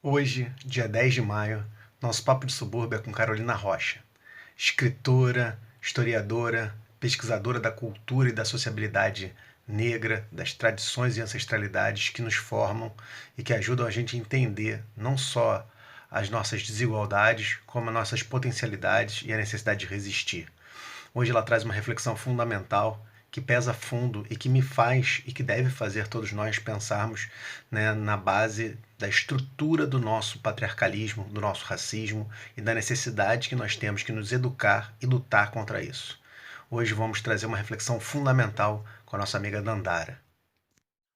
Hoje, dia 10 de maio, nosso Papo de Subúrbio é com Carolina Rocha, escritora, historiadora, pesquisadora da cultura e da sociabilidade negra, das tradições e ancestralidades que nos formam e que ajudam a gente a entender não só as nossas desigualdades, como as nossas potencialidades e a necessidade de resistir. Hoje ela traz uma reflexão fundamental que pesa fundo e que me faz e que deve fazer todos nós pensarmos, né, na base da estrutura do nosso patriarcalismo, do nosso racismo e da necessidade que nós temos que nos educar e lutar contra isso. Hoje vamos trazer uma reflexão fundamental com a nossa amiga Dandara.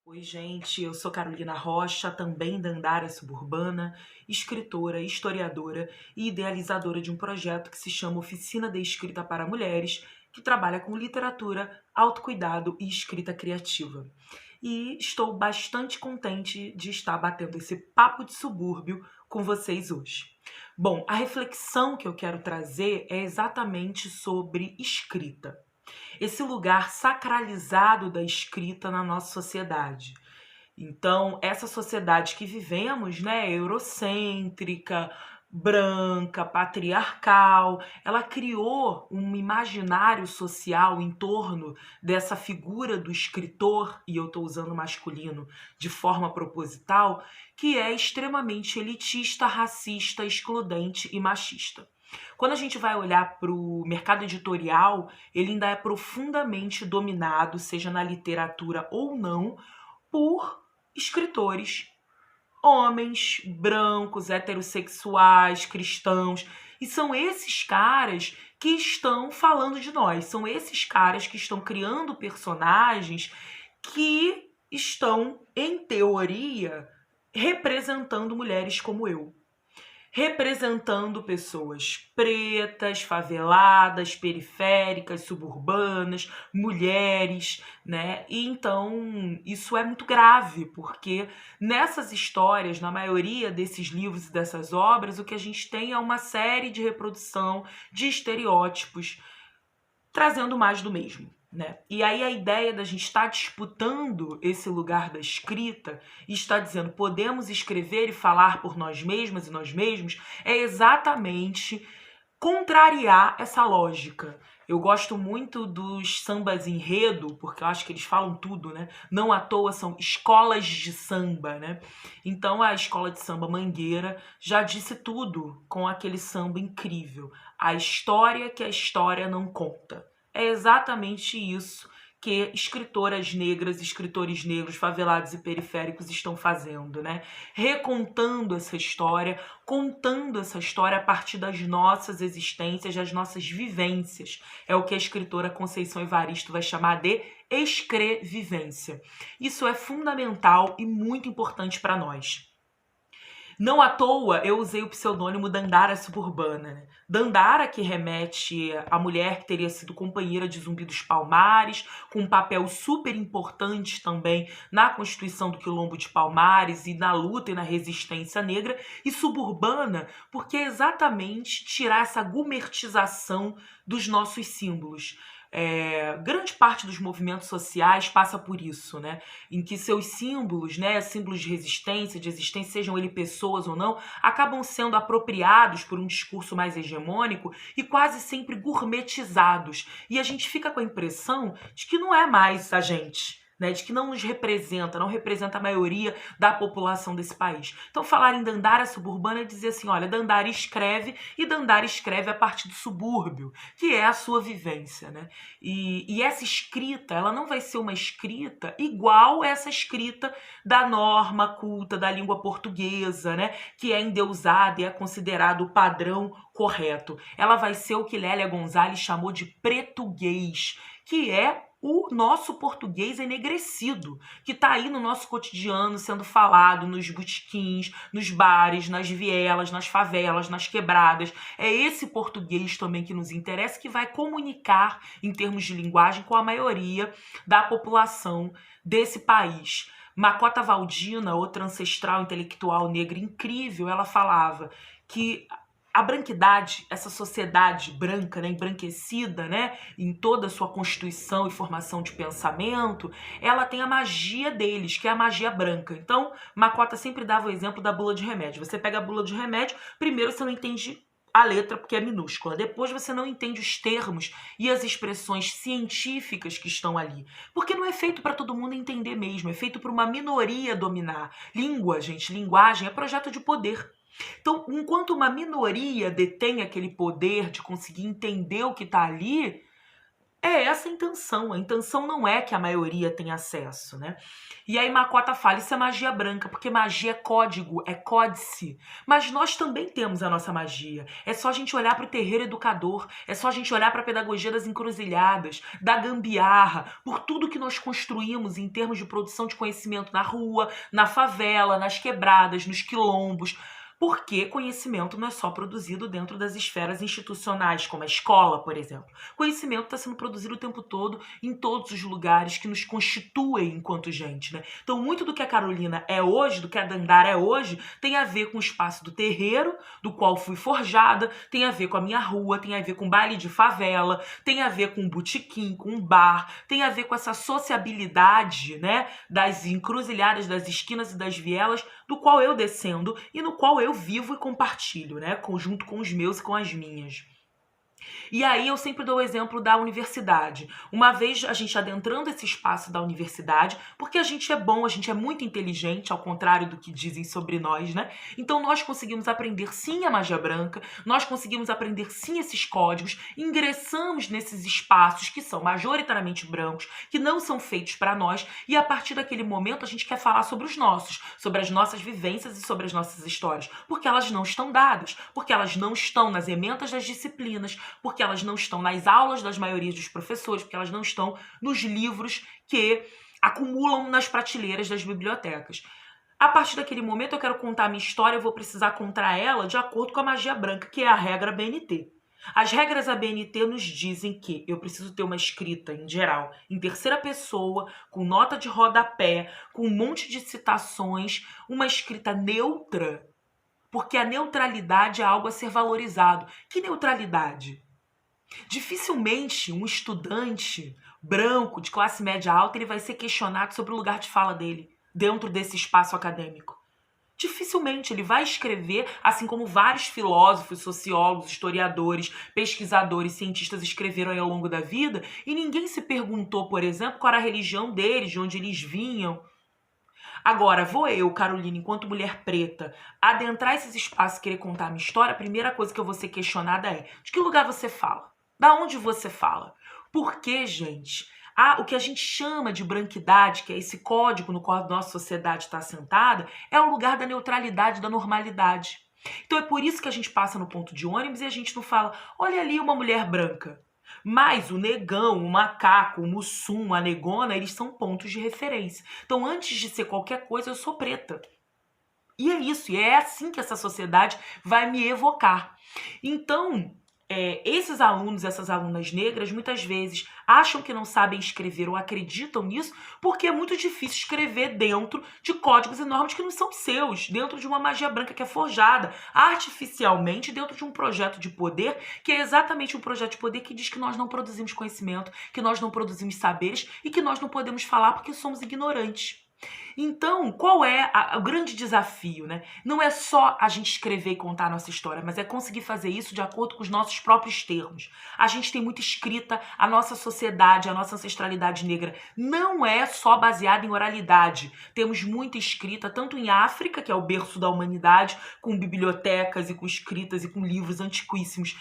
Oi, gente, eu sou Carolina Rocha, também Dandara Suburbana, escritora, historiadora e idealizadora de um projeto que se chama Oficina de Escrita para Mulheres, que trabalha com literatura, autocuidado e escrita criativa. E estou bastante contente de estar batendo esse papo de subúrbio com vocês hoje. Bom, a reflexão que eu quero trazer é exatamente sobre escrita, esse lugar sacralizado da escrita na nossa sociedade. Então, essa sociedade que vivemos, né, eurocêntrica, branca, patriarcal, ela criou um imaginário social em torno dessa figura do escritor, e eu estou usando masculino de forma proposital, que é extremamente elitista, racista, excludente e machista. Quando a gente vai olhar para o mercado editorial, ele ainda é profundamente dominado, seja na literatura ou não, por escritores, homens, brancos, heterossexuais, cristãos. E são esses caras que estão falando de nós, são esses caras que estão criando personagens que estão, em teoria, representando mulheres como eu, representando pessoas pretas, faveladas, periféricas, suburbanas, mulheres, né? E então isso é muito grave, porque nessas histórias, na maioria desses livros e dessas obras, o que a gente tem é uma série de reprodução de estereótipos, trazendo mais do mesmo. Né? E aí a ideia da gente estar disputando esse lugar da escrita e estar dizendo podemos escrever e falar por nós mesmas e nós mesmos é exatamente contrariar essa lógica. Eu gosto muito dos sambas enredo, porque eu acho que eles falam tudo, né? Não à toa são escolas de samba, né? Então a escola de samba Mangueira já disse tudo com aquele samba incrível. A história que a história não conta. É exatamente isso que escritoras negras, escritores negros, favelados e periféricos estão fazendo, né? Recontando essa história, contando essa história a partir das nossas existências, das nossas vivências. É o que a escritora Conceição Evaristo vai chamar de escrevivência. Isso é fundamental e muito importante para nós. Não à toa eu usei o pseudônimo Dandara Suburbana. Né? Dandara, que remete à mulher que teria sido companheira de Zumbi dos Palmares, com um papel super importante também na constituição do Quilombo de Palmares e na luta e na resistência negra, e suburbana, porque é exatamente tirar essa gumertização dos nossos símbolos. Grande parte dos movimentos sociais passa por isso, né? Em que seus símbolos, né, símbolos de resistência, de existência, sejam eles pessoas ou não, acabam sendo apropriados por um discurso mais hegemônico e quase sempre gourmetizados. E a gente fica com a impressão de que não é mais a gente. Né, de que não nos representa, não representa a maioria da população desse país. Então, falar em Dandara suburbana é dizer assim, olha, Dandara escreve a partir do subúrbio, que é a sua vivência, né? E essa escrita, ela não vai ser uma escrita igual essa escrita da norma culta da língua portuguesa, né? Que é endeusada e é considerado o padrão correto. Ela vai ser o que Lélia Gonzalez chamou de pretuguês, que é o nosso português enegrecido, que está aí no nosso cotidiano sendo falado nos botequins, nos bares, nas vielas, nas favelas, nas quebradas. É esse português também que nos interessa, que vai comunicar em termos de linguagem com a maioria da população desse país. Macota Valdina, outra ancestral intelectual negra incrível, ela falava que a branquidade, essa sociedade branca, né, embranquecida, né, em toda a sua constituição e formação de pensamento, ela tem a magia deles, que é a magia branca. Então, Makota sempre dava o exemplo da bula de remédio. Você pega a bula de remédio, primeiro você não entende a letra porque é minúscula. Depois você não entende os termos e as expressões científicas que estão ali. Porque não é feito para todo mundo entender mesmo, é feito para uma minoria dominar. Língua, gente, linguagem é projeto de poder. Então, enquanto uma minoria detém aquele poder de conseguir entender o que está ali, é essa a intenção. A intenção não é que a maioria tenha acesso, né? E aí Makota fala, isso é magia branca, porque magia é código, é códice. Mas nós também temos a nossa magia. É só a gente olhar para o terreiro educador, é só a gente olhar para a pedagogia das encruzilhadas, da gambiarra, por tudo que nós construímos em termos de produção de conhecimento na rua, na favela, nas quebradas, nos quilombos. Porque conhecimento não é só produzido dentro das esferas institucionais, como a escola, por exemplo. Conhecimento está sendo produzido o tempo todo em todos os lugares que nos constituem enquanto gente, né? Então, muito do que a Carolina é hoje, do que a Dandara é hoje, tem a ver com o espaço do terreiro, do qual fui forjada, tem a ver com a minha rua, tem a ver com baile de favela, tem a ver com um botequim, com um bar, tem a ver com essa sociabilidade, né, das encruzilhadas, das esquinas e das vielas, do qual eu descendo e no qual eu vivo e compartilho, né, junto com os meus e com as minhas. E aí eu sempre dou o exemplo da universidade. Uma vez a gente adentrando esse espaço da universidade, porque a gente é bom, a gente é muito inteligente, ao contrário do que dizem sobre nós, né? Então nós conseguimos aprender sim a magia branca, nós conseguimos aprender sim esses códigos, ingressamos nesses espaços que são majoritariamente brancos, que não são feitos para nós, e a partir daquele momento a gente quer falar sobre os nossos, sobre as nossas vivências e sobre as nossas histórias, porque elas não estão dadas, porque elas não estão nas ementas das disciplinas, porque elas não estão nas aulas das maiorias dos professores, porque elas não estão nos livros que acumulam nas prateleiras das bibliotecas. A partir daquele momento eu quero contar a minha história, eu vou precisar contar ela de acordo com a magia branca, que é a regra BNT. As regras da BNT nos dizem que eu preciso ter uma escrita, em geral, em terceira pessoa, com nota de rodapé, com um monte de citações, uma escrita neutra, porque a neutralidade é algo a ser valorizado. Que neutralidade? Dificilmente um estudante branco de classe média alta ele vai ser questionado sobre o lugar de fala dele dentro desse espaço acadêmico. Dificilmente ele vai escrever, assim como vários filósofos, sociólogos, historiadores, pesquisadores, cientistas escreveram aí ao longo da vida, e ninguém se perguntou, por exemplo, qual era a religião deles, de onde eles vinham. Agora, vou eu, Carolina, enquanto mulher preta, adentrar esses espaços e querer contar a minha história, a primeira coisa que eu vou ser questionada é: de que lugar você fala? Da onde você fala? Porque, gente, o que a gente chama de branquidade, que é esse código no qual a nossa sociedade está assentada, é o lugar da neutralidade, da normalidade. Então é por isso que a gente passa no ponto de ônibus e a gente não fala, olha ali uma mulher branca. Mas o negão, o macaco, o mussum, a negona, eles são pontos de referência. Então, antes de ser qualquer coisa, eu sou preta. E é isso, e é assim que essa sociedade vai me evocar. Então, esses alunos, essas alunas negras, muitas vezes acham que não sabem escrever ou acreditam nisso porque é muito difícil escrever dentro de códigos e normas que não são seus, dentro de uma magia branca que é forjada artificialmente dentro de um projeto de poder, que é exatamente um projeto de poder que diz que nós não produzimos conhecimento, que nós não produzimos saberes e que nós não podemos falar porque somos ignorantes. Então, qual é o grande desafio, né? Não é só a gente escrever e contar a nossa história, mas é conseguir fazer isso de acordo com os nossos próprios termos. A gente tem muita escrita, a nossa sociedade, a nossa ancestralidade negra não é só baseada em oralidade. Temos muita escrita, tanto em África, que é o berço da humanidade, com bibliotecas e com escritas e com livros antiquíssimos,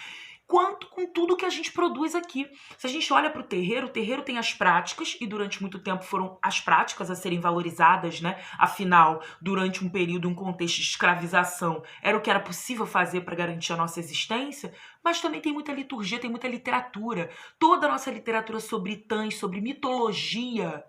quanto com tudo que a gente produz aqui. Se a gente olha para o terreiro tem as práticas, e durante muito tempo foram as práticas a serem valorizadas, né? Afinal, durante um período, um contexto de escravização, era o que era possível fazer para garantir a nossa existência, mas também tem muita liturgia, tem muita literatura. Toda a nossa literatura sobre Itãs, sobre mitologia,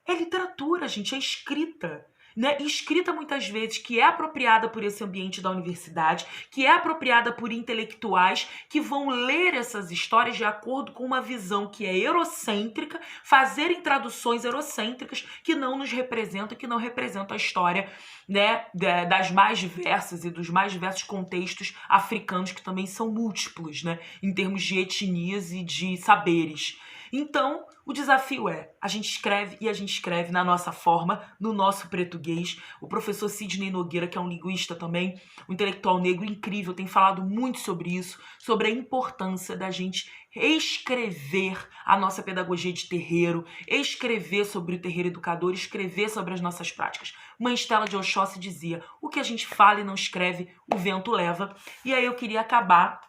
é literatura, gente, é escrita. né, escrita muitas vezes, que é apropriada por esse ambiente da universidade, que é apropriada por intelectuais que vão ler essas histórias de acordo com uma visão que é eurocêntrica, fazerem traduções eurocêntricas que não nos representam, que não representam a história, né, das mais diversas e dos mais diversos contextos africanos, que também são múltiplos, né, em termos de etnias e de saberes. Então, o desafio é, a gente escreve e a gente escreve na nossa forma, no nosso português. O professor Sidney Nogueira, que é um linguista também, um intelectual negro incrível, tem falado muito sobre isso, sobre a importância da gente escrever a nossa pedagogia de terreiro, escrever sobre o terreiro educador, escrever sobre as nossas práticas. Mãe Estela de Oxóssi dizia, o que a gente fala e não escreve, o vento leva. E aí eu queria acabar,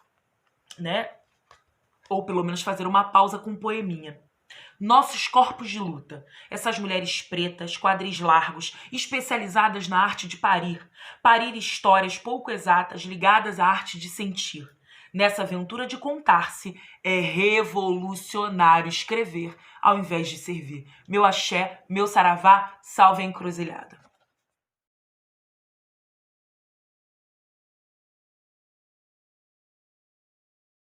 né, ou pelo menos fazer uma pausa com um poeminha. Nossos corpos de luta, essas mulheres pretas, quadris largos, especializadas na arte de parir histórias pouco exatas ligadas à arte de sentir. Nessa aventura de contar-se, é revolucionário escrever ao invés de servir. Meu axé, meu saravá, salve a encruzilhada.